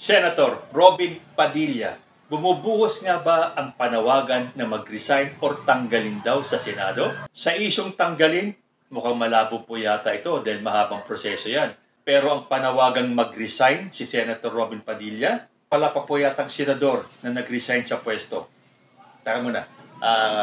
Senator Robin Padilla, bumubuhos nga ba ang panawagan na mag-resign or tanggalin daw sa Senado? Sa isyong tanggalin, mukhang malabo po yata ito dahil mahabang proseso yan. Pero ang panawagang mag-resign si Senator Robin Padilla, wala pa po yatang senador na nag-resign sa pwesto. Taka muna,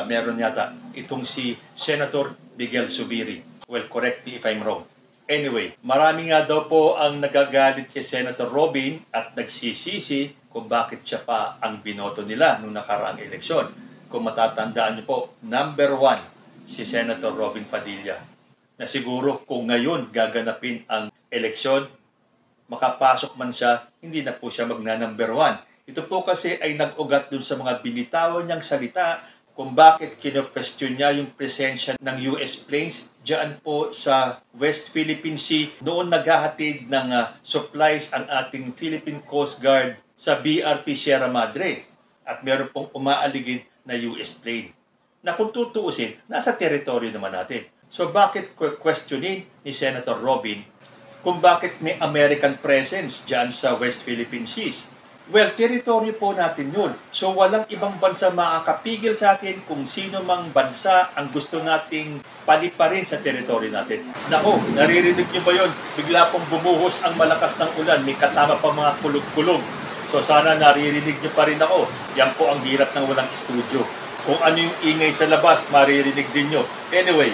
meron yata itong si Senator Miguel Zubiri. Well, correct me if I'm wrong. Anyway, marami nga daw po ang nagagalit kay Senator Robin at nagsisisi kung bakit siya pa ang binoto nila noong nakaraang eleksyon. Kung matatandaan niyo po, number 1 si Senator Robin Padilla. Na siguro kung ngayon gaganapin ang eleksyon, makapasok man siya, hindi na po siya magna-number 1. Ito po kasi ay nag-ugat dun sa mga binitawan niyang salita kung bakit kino-question niya yung presensya ng US planes diyan po sa West Philippine Sea. Noon naghahatid ng supplies ang ating Philippine Coast Guard sa BRP Sierra Madre at meron pong umaaligid na US plane na kung tutuusin, nasa teritoryo naman natin. So bakit questionin ni Senator Robin kung bakit may American presence diyan sa West Philippine Seas? Well, teritoryo po natin yun. So walang ibang bansa makakapigil sa atin kung sino mang bansa ang gusto nating paliparin sa teritoryo natin. Nako, naririnig niyo ba yun? Bigla pong bumuhos ang malakas ng ulan. May kasama pa mga kulog-kulog. So sana naririnig niyo pa rin ako. Yan po ang hirap ng walang studio. Kung ano yung ingay sa labas, maririnig din nyo. Anyway,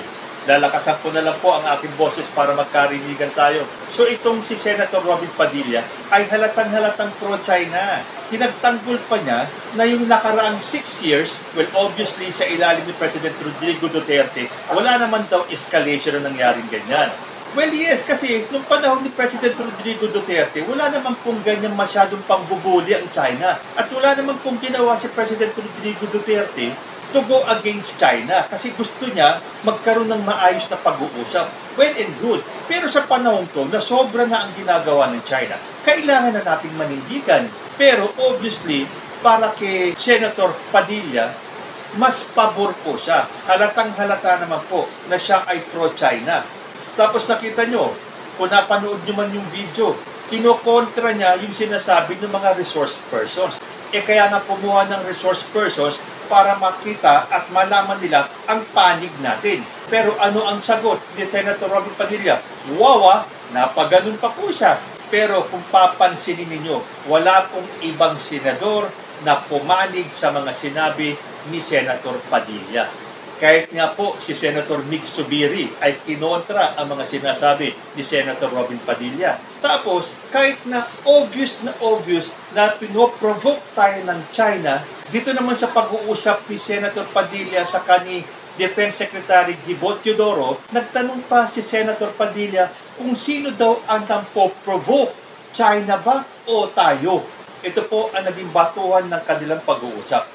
lalakasan ko na lang po ang aking boses para magkarinigan tayo. So itong si Senator Robin Padilla ay halatang-halatang pro-China. Pinagtanggol pa niya na yung nakaraang 6 years, well obviously sa ilalim ni President Rodrigo Duterte, wala naman daw escalation na nangyaring ganyan. Well yes, kasi nung panahon ni President Rodrigo Duterte, wala naman pong ganyan masyadong pangbubuli ang China. At wala naman pong ginawa si President Rodrigo Duterte to go against China kasi gusto niya magkaroon ng maayos na pag-uusap. Well and good. Pero sa panahon to na sobra na ang ginagawa ng China, kailangan na nating manindigan. Pero obviously, para kay Senator Padilla, mas pabor po siya. Halatang halata naman po na siya ay pro-China. Tapos nakita nyo, kung napanood nyo man yung video, kinokontra niya yung sinasabi ng mga resource persons. Kaya nga kumuha ng resource persons para makita at malaman nila ang panig natin. Pero ano ang sagot ni Senator Robin Padilla? Wawa, napaganon pa po siya. Pero kung papansinin ninyo, wala pong ibang senador na pumanig sa mga sinabi ni Senator Padilla. Kahit nga po si Senator Mig Zubiri ay kinontra ang mga sinasabi ni Senator Robin Padilla. Tapos, kahit na obvious na pinoprovoke tayo ng China, dito naman sa pag-uusap ni Senator Padilla sa kani Defense Secretary Gibot Teodoro, nagtanong pa si Senator Padilla kung sino daw ang nampo-provoke, China ba o tayo? Ito po ang naging batuhan ng kanilang pag-uusap.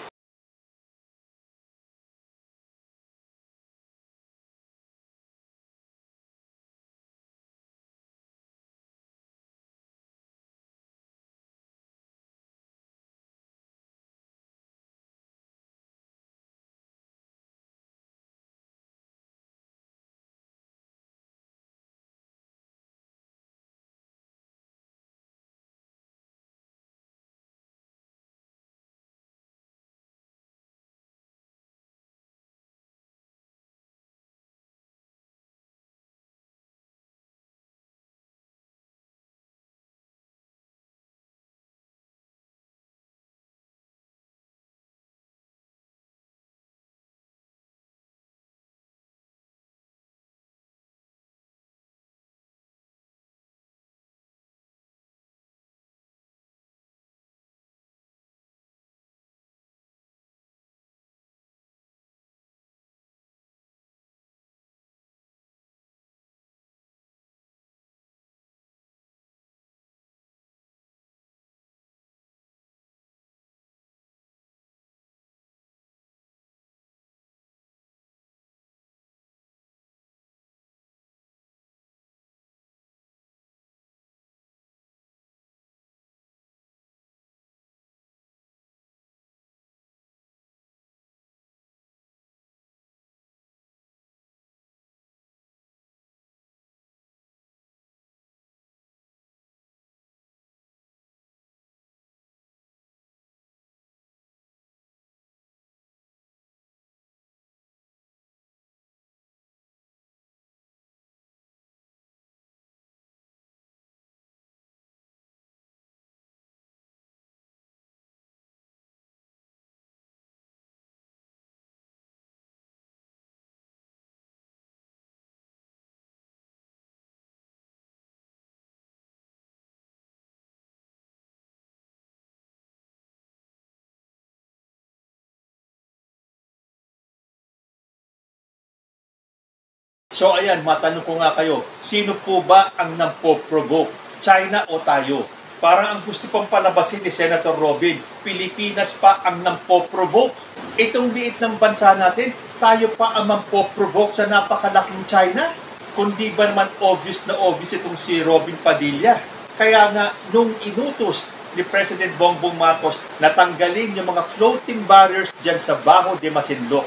So ayan, matanong ko nga kayo, sino po ba ang nampo-provoke? China o tayo? Parang ang gusto pang palabasin ni Senator Robin, Pilipinas pa ang nampo-provoke. Itong liit ng bansa natin, tayo pa ang mampo-provoke sa napakalaking China. Kundi ba naman obvious na obvious itong si Robin Padilla. Kaya nga, nung inutos ni President Bongbong Marcos na tanggalin yung mga floating barriers dyan sa Bajo de Masinloc,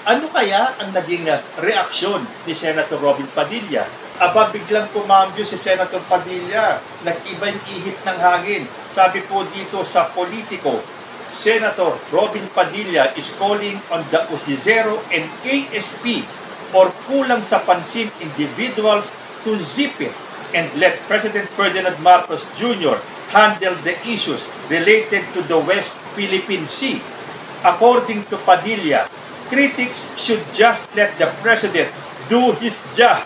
ano kaya ang naging reaksyon ni Senator Robin Padilla? Aba, biglang kumambyo si Senator Padilla. Nag-iba yung ihip ng hangin. Sabi po dito sa Politico, Senator Robin Padilla is calling on the Usizero and KSP or kulang sa pansin individuals to zip it and let President Ferdinand Marcos Jr. handle the issues related to the West Philippine Sea. According to Padilla, critics should just let the President do his job.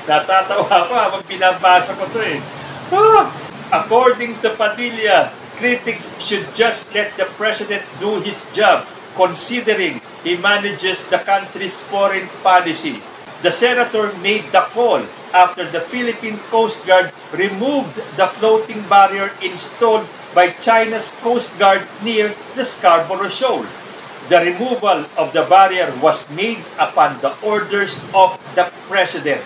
Natatawa pa habang binabasa ko ito eh. According to Padilla, critics should just let the President do his job, considering he manages the country's foreign policy. The senator made the call after the Philippine Coast Guard removed the floating barrier installed by China's Coast Guard near the Scarborough Shoal. The removal of the barrier was made upon the orders of the President.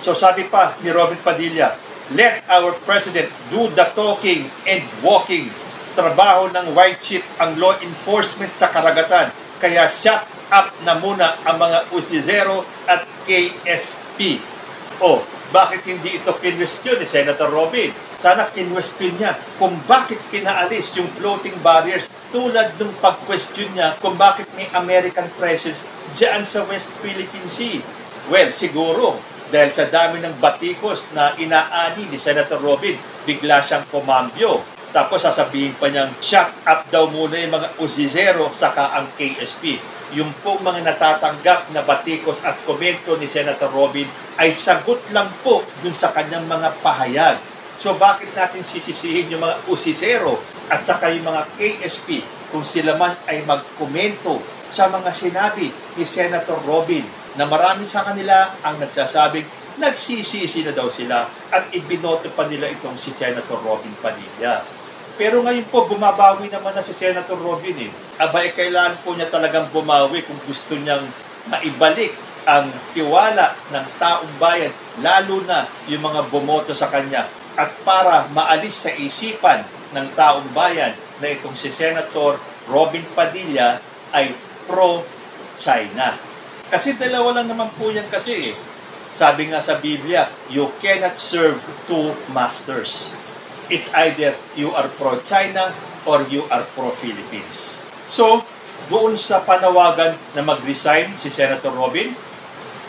So sabi pa ni Robin Padilla, let our President do the talking and walking. Trabaho ng White Ship ang law enforcement sa karagatan. Kaya shut up na muna ang mga Usizero at KSP. O, bakit hindi ito kinwestiyon ni Senator Robin? Sana kinwestiyon niya kung bakit pinaalis yung floating barriers tulad ng pag-question niya kung bakit may American presence dyan sa West Philippine Sea. Well, siguro, dahil sa dami ng batikos na inaani ni Senator Robin, bigla siyang kumambyo. Tapos sasabihin pa niyang, shut up daw muna yung mga Usizero saka ang KSP. Yung pong mga natatanggap na batikos at komento ni Senator Robin ay sagot lang po dun sa kanyang mga pahayag. So bakit natin sisisihin yung mga Usizero at saka yung mga KSP kung sila man ay magkomento sa mga sinabi ni Senator Robin na marami sa kanila ang nagsasabing nagsisisi na daw sila at ibinoto pa nila itong si Senator Robin Padilla. Pero ngayon po, bumabawi naman na si Senator Robin eh. Aba, kailangan po niya talagang bumawi kung gusto niyang maibalik ang tiwala ng taong bayan, lalo na yung mga bumoto sa kanya. At para maalis sa isipan ng taong bayan na itong si Senator Robin Padilla ay pro-China. Kasi dalawa lang naman po yan kasi eh. Sabi nga sa Biblia, you cannot serve two masters. It's either you are pro-China or you are pro-Philippines. So, doon sa panawagan na mag-resign si Senator Robin,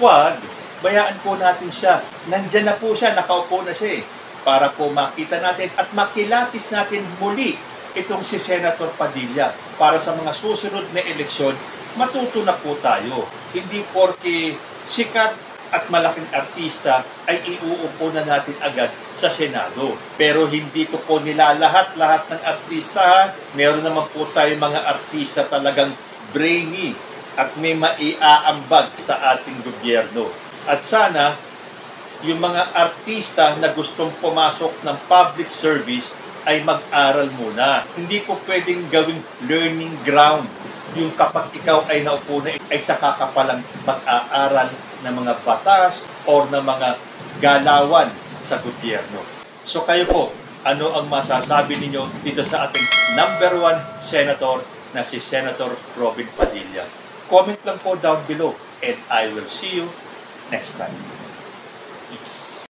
wag, bayaan po natin siya. Nandyan na po siya, nakaupo na siya eh. Para po makita natin at makilatis natin muli itong si Senator Padilla. Para sa mga susunod na eleksyon, matuto na po tayo. Hindi porke sikat at malaking artista ay iuupo na natin agad sa Senado. Pero hindi ko po nilalahat-lahat ng artista ha. Meron naman po tayo mga artista talagang brainy at may maiaambag sa ating gobyerno. At sana, yung mga artista na gustong pumasok ng public service ay mag-aral muna. Hindi po pwedeng gawing learning ground. Yung kapag ikaw ay naupo na ay saka ka palang mag-aaral ng mga batas o ng mga galawan sa gobyerno. So kayo po, ano ang masasabi ninyo dito sa ating number 1 senator na si Senator Robin Padilla? Comment lang po down below and I will see you next time. Peace.